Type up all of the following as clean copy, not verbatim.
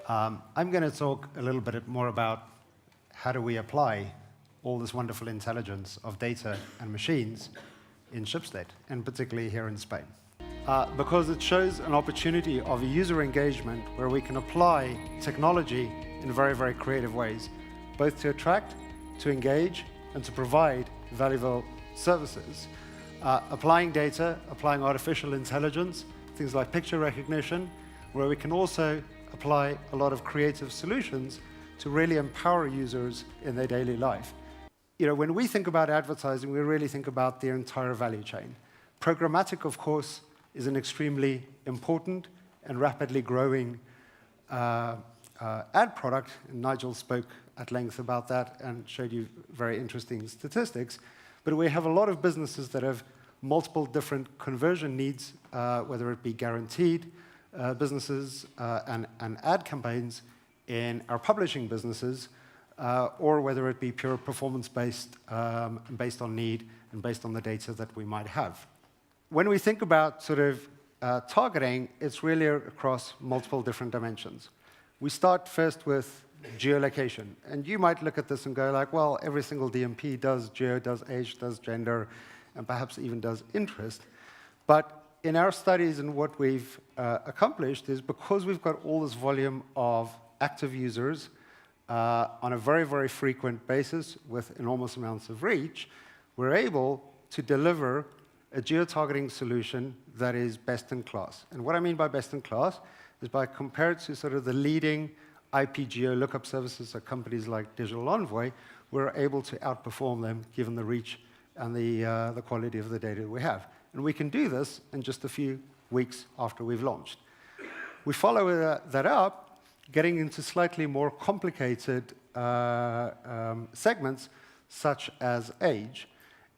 I'm going to talk a little bit more about how do we apply all this wonderful intelligence of data and machines in Schibsted, and particularly here in Spain. Because it shows an opportunity of user engagement where we can apply technology in very, very creative ways, both to attract, to engage, and to provide valuable services. Applying data, applying artificial intelligence, things like picture recognition, where we can also apply a lot of creative solutions to really empower users in their daily life. You know, when we think about advertising, we really think about the entire value chain. Programmatic, of course, is an extremely important and rapidly growing ad product, and Nigel spoke at length about that and showed you very interesting statistics. But we have a lot of businesses that have multiple different conversion needs, whether it be guaranteed businesses and ad campaigns in our publishing businesses, or whether it be pure performance-based, based on need and based on the data that we might have. When we think about sort of targeting, it's really across multiple different dimensions. We start first with geolocation. And you might look at this and go like, well, every single DMP does geo, does age, does gender, and perhaps even does interest. But in our studies and what we've accomplished is because we've got all this volume of active users on a very, very frequent basis with enormous amounts of reach, we're able to deliver a geo-targeting solution that is best in class. And what I mean by best in class is by compared to sort of the leading IP geo lookup services at companies like Digital Envoy, we're able to outperform them given the reach and the quality of the data we have. And we can do this in just a few weeks after we've launched. We follow that up, getting into slightly more complicated segments, such as age.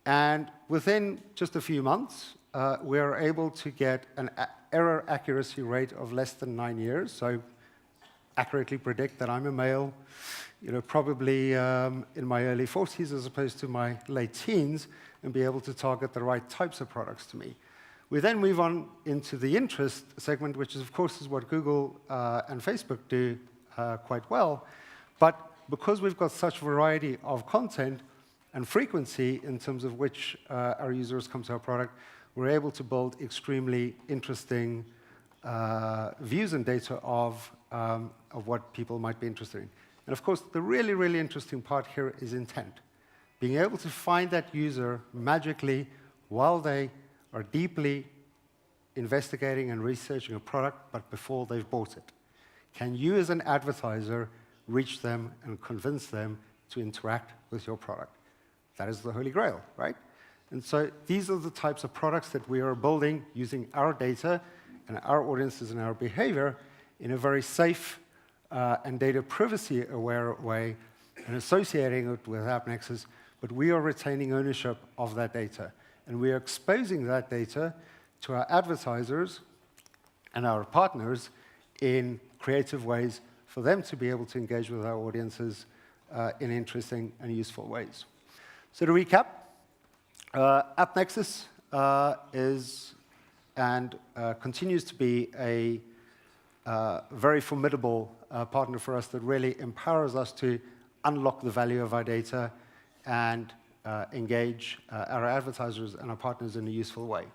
And within just a few months, we are able to get an error accuracy rate of less than 9 years. So accurately predict that I'm a male, you know, probably in my early 40s as opposed to my late teens, and be able to target the right types of products to me. We then move on into the interest segment, which is, of course, is what Google and Facebook do quite well. But because we've got such variety of content and frequency in terms of which our users come to our product, we're able to build extremely interesting views and data of what people might be interested in. And of course, the really, really interesting part here is intent. Being able to find that user magically while they are deeply investigating and researching a product, but before they've bought it. Can you, as an advertiser, reach them and convince them to interact with your product? That is the Holy Grail, right? And so these are the types of products that we are building using our data and our audiences and our behavior in a very safe and data privacy-aware way, and associating it with AppNexus, but we are retaining ownership of that data. And we are exposing that data to our advertisers and our partners in creative ways for them to be able to engage with our audiences in interesting and useful ways. So to recap, AppNexus is and continues to be a very formidable partner for us that really empowers us to unlock the value of our data and engage our advertisers and our partners in a useful way.